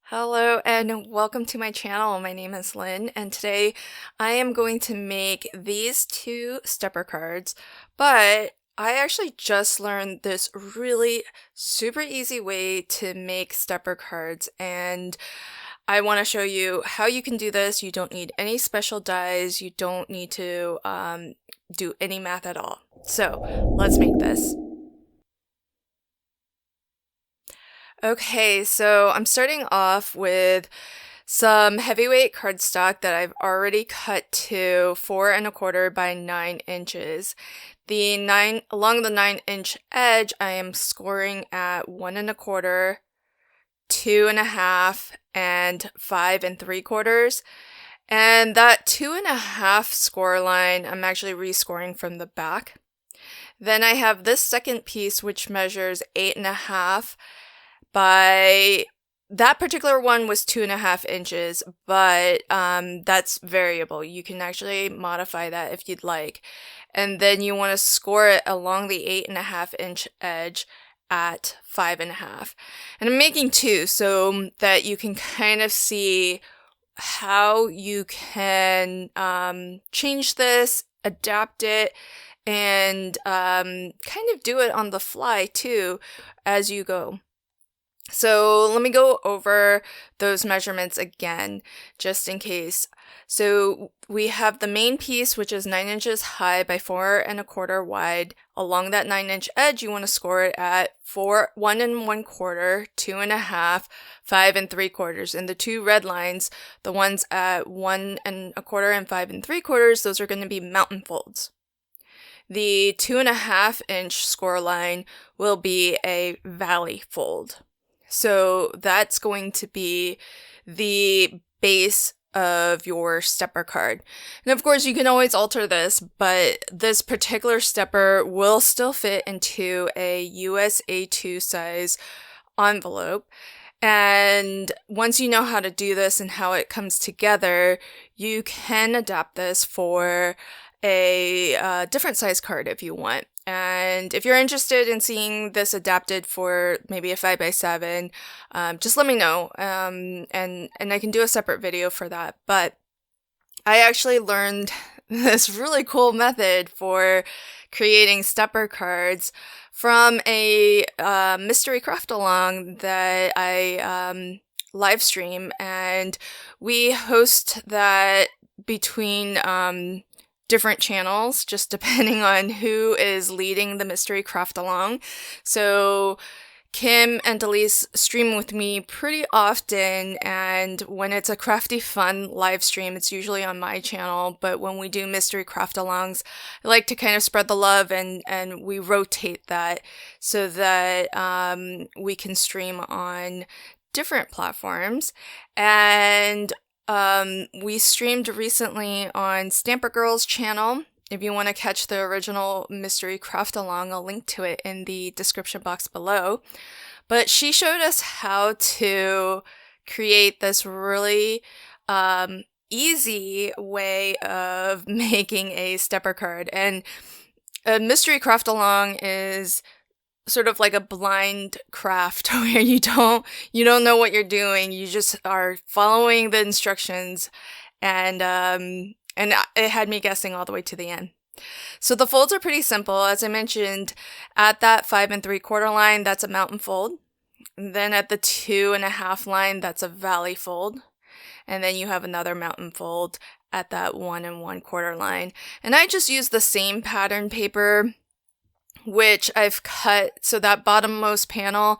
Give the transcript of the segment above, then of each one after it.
Hello and welcome to my channel. My name is Lynn and today I am going to make these two stepper cards, but I actually just learned this really super easy way to make stepper cards, and I want to show you how you can do this. You don't need any special dies. You don't need to do any math at all. So let's make this. Okay, so I'm starting off with some heavyweight cardstock that I've already cut to 4¼ by 9 inches. Along the 9-inch edge, I am scoring at 1¼ 2½, and 5¾ and that 2½ score line I'm actually rescoring from the back. Then I have this second piece which measures 8½ by, that particular one was 2½ inches, but that's variable. You can actually modify that if you'd like. And then you want to score it along the 8½ inch edge at 5½. And I'm making two so that you can kind of see how you can change this, adapt it, and kind of do it on the fly too as you go. So let me go over those measurements again, just in case. So we have the main piece, which is 9 inches high by 4¼ wide. Along that 9-inch edge, you want to score it at 1¼ 2½, 5¾ and the two red lines, the ones at 1¼ and 5¾ those are going to be mountain folds. The 2½ inch score line will be a valley fold. So that's going to be the base of your stepper card. And of course you can always alter this, but this particular stepper will still fit into a US A2 size envelope. And once you know how to do this and how it comes together, you can adapt this for a different size card if you want. And if you're interested in seeing this adapted for maybe a 5x7, just let me know, and I can do a separate video for that. But I actually learned this really cool method for creating stepper cards from a mystery craft along that I live stream, and we host that between different channels, just depending on who is leading the mystery craft along. So Kim and Elise stream with me pretty often, and when it's a crafty fun live stream, it's usually on my channel, but when we do mystery craft alongs, I like to kind of spread the love, and we rotate that so that we can stream on different platforms. And we streamed recently on Stamper Girl's channel. If you want to catch the original mystery craft along, I'll link to it in the description box below. But she showed us how to create this really easy way of making a stepper card. And a mystery craft along is sort of like a blind craft where you don't know what you're doing. You just are following the instructions, and it had me guessing all the way to the end. So the folds are pretty simple. As I mentioned, at that 5¾ line, that's a mountain fold. And then at the 2½ line, that's a valley fold. And then you have another mountain fold at that 1¼ line. And I just use the same pattern paper, which I've cut. So that bottommost panel,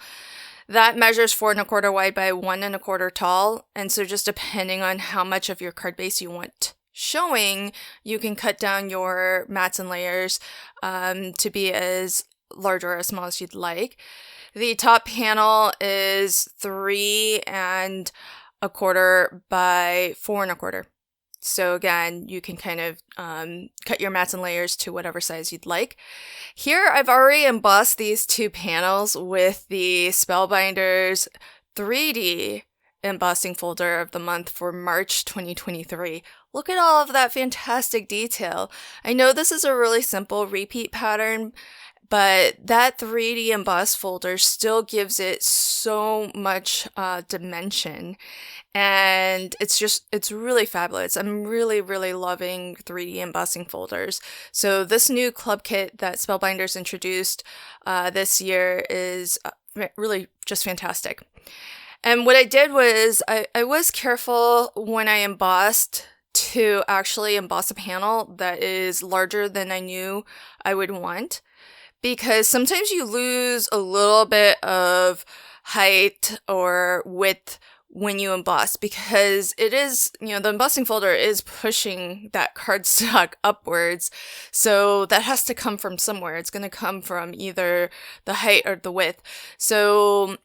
that measures 4¼ wide by 1¼ tall. And so just depending on how much of your card base you want showing, you can cut down your mats and layers to be as large or as small as you'd like. The top panel is 3¼ by 4¼ So again, you can kind of cut your mats and layers to whatever size you'd like. Here, I've already embossed these two panels with the Spellbinders 3D embossing folder of the month for March 2023. Look at all of that fantastic detail. I know this is a really simple repeat pattern, but that 3D emboss folder still gives it so much dimension, and it's really fabulous. I'm really loving 3D embossing folders. So this new club kit that Spellbinders introduced this year is really just fantastic. And what I did was I was careful when I embossed to actually emboss a panel that is larger than I knew I would want, because sometimes you lose a little bit of height or width when you emboss, because it is, the embossing folder is pushing that cardstock upwards. So that has to come from somewhere. It's going to come from either the height or the width. So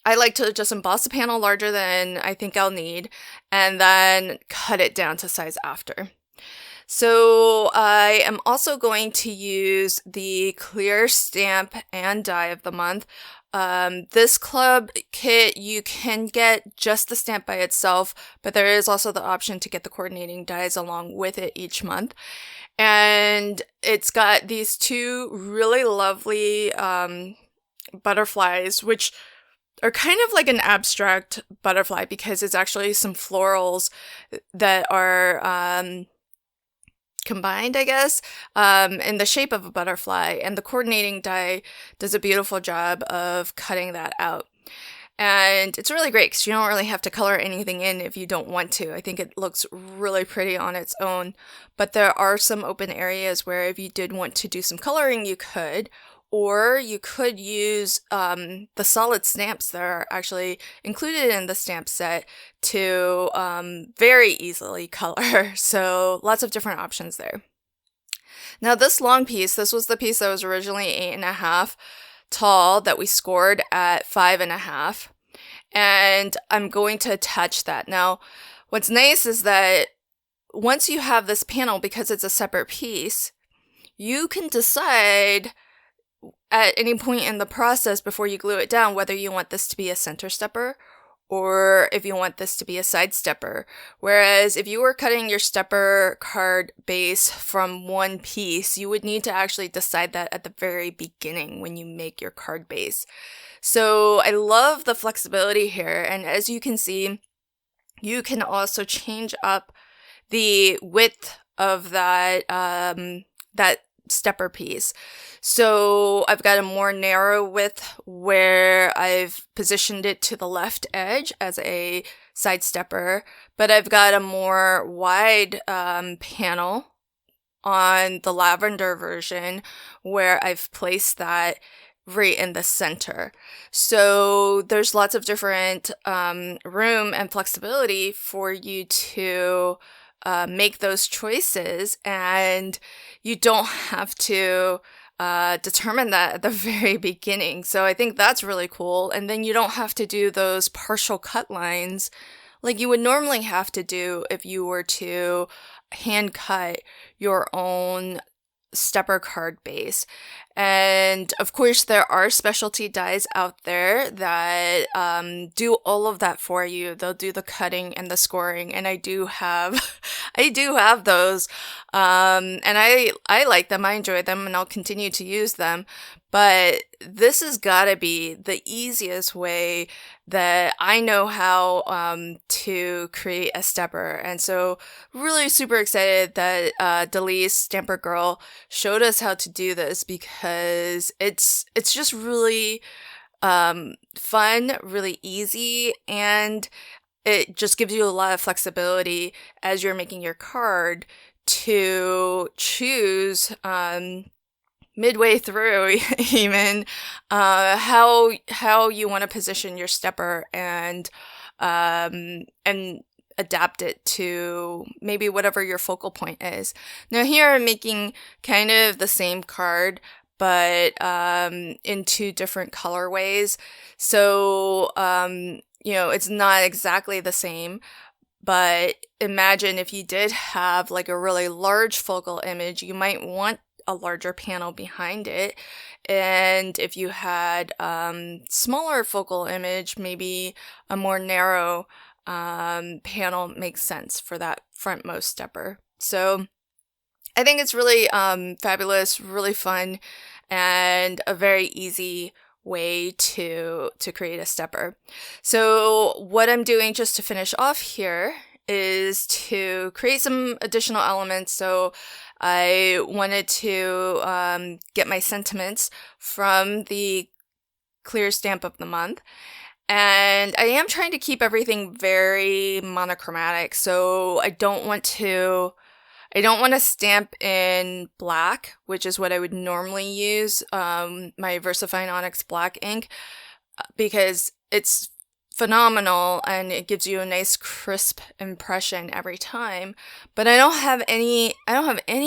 I like to just emboss a panel larger than I think I'll need and then cut it down to size after. So I am also going to use the clear stamp and die of the month. This club kit, you can get just the stamp by itself, but there is also the option to get the coordinating dies along with it each month. And it's got these two really lovely butterflies, which are kind of like an abstract butterfly because it's actually some florals that are combined, I guess, in the shape of a butterfly. And the coordinating die does a beautiful job of cutting that out. And it's really great because you don't really have to color anything in if you don't want to. I think it looks really pretty on its own. But there are some open areas where if you did want to do some coloring, you could. Or you could use the solid stamps that are actually included in the stamp set to very easily color. So lots of different options there. Now this long piece, this was the piece that was originally 8.5 tall that we scored at 5.5. And I'm going to attach that. Now, what's nice is that once you have this panel, because it's a separate piece, you can decide at any point in the process before you glue it down whether you want this to be a center stepper or if you want this to be a side stepper. Whereas if you were cutting your stepper card base from one piece, you would need to actually decide that at the very beginning when you make your card base. So I love the flexibility here, and as you can see, you can also change up the width of that stepper piece. So I've got a more narrow width where I've positioned it to the left edge as a side stepper, but I've got a more wide panel on the lavender version where I've placed that right in the center. So there's lots of different room and flexibility for you to make those choices, and you don't have to determine that at the very beginning. So I think that's really cool. And then you don't have to do those partial cut lines like you would normally have to do if you were to hand cut your own stepper card base. And of course there are specialty dies out there that do all of that for you. They'll do the cutting and the scoring, and I do have those, and I like them, I enjoy them, and I'll continue to use them. But this has got to be the easiest way that I know how to create a stepper. And so really super excited that Delise, Stamper Girl, showed us how to do this, because it's just really fun, really easy, and it just gives you a lot of flexibility as you're making your card to choose midway through even how you want to position your stepper and adapt it to maybe whatever your focal point is. Now here I'm making kind of the same card, but in two different colorways. So it's not exactly the same. But imagine if you did have like a really large focal image, you might want a larger panel behind it. And if you had smaller focal image, maybe a more narrow panel makes sense for that frontmost stepper. So I think it's really fabulous, really fun, and a very easy way to create a stepper. So what I'm doing just to finish off here is to create some additional elements. So I wanted to get my sentiments from the clear stamp of the month. And I am trying to keep everything very monochromatic. So I don't want to stamp in black, which is what I would normally use, my VersaFine Onyx black ink, because it's phenomenal and it gives you a nice crisp impression every time. But I don't have any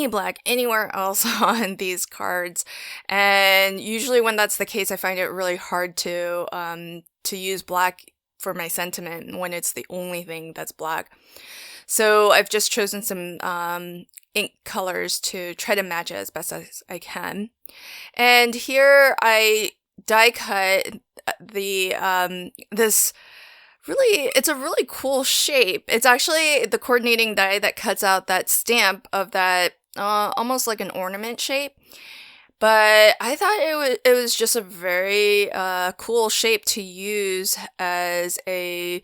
black anywhere else on these cards. And usually when that's the case, I find it really hard to use black for my sentiment when it's the only thing that's black. So I've just chosen some ink colors to try to match it as best as I can. And here I die cut it's a really cool shape. It's actually the coordinating die that cuts out that stamp of that almost like an ornament shape. But I thought it was just a very cool shape to use as a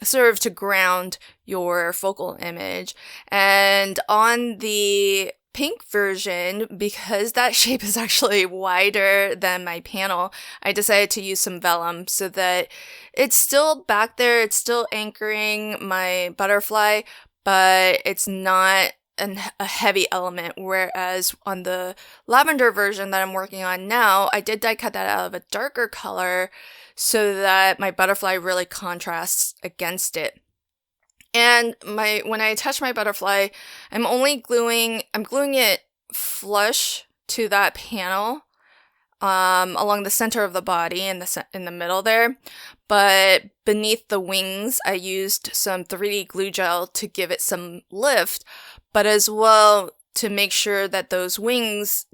sort of to ground your focal image. And on the pink version, because that shape is actually wider than my panel, I decided to use some vellum so that it's still back there, it's still anchoring my butterfly, but it's not a heavy element. Whereas on the lavender version that I'm working on now, I did die cut that out of a darker color so that my butterfly really contrasts against it. And when I attach my butterfly, I'm gluing it flush to that panel, along the center of the body in the middle there. But beneath the wings, I used some 3D glue gel to give it some lift, but as well to make sure that those wings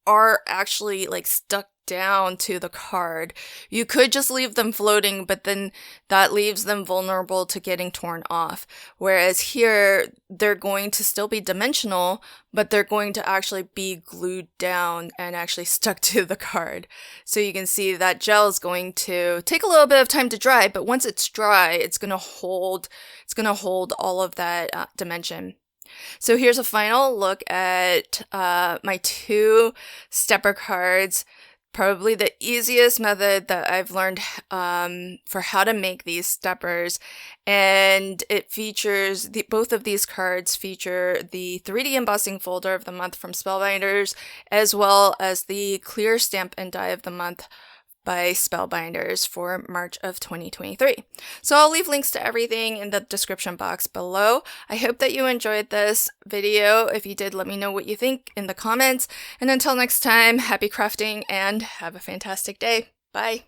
are actually like stuck down to the card. You could just leave them floating, but then that leaves them vulnerable to getting torn off. Whereas here, they're going to still be dimensional, but they're going to actually be glued down and actually stuck to the card. So you can see that gel is going to take a little bit of time to dry, but once it's dry, it's going to hold all of that dimension. So here's a final look at my 2 stepper cards. Probably the easiest method that I've learned for how to make these steppers. And it features, both of these cards feature the 3D embossing folder of the month from Spellbinders, as well as the clear stamp and die of the month by Spellbinders for March of 2023. So I'll leave links to everything in the description box below. I hope that you enjoyed this video. If you did, let me know what you think in the comments. And until next time, happy crafting and have a fantastic day. Bye.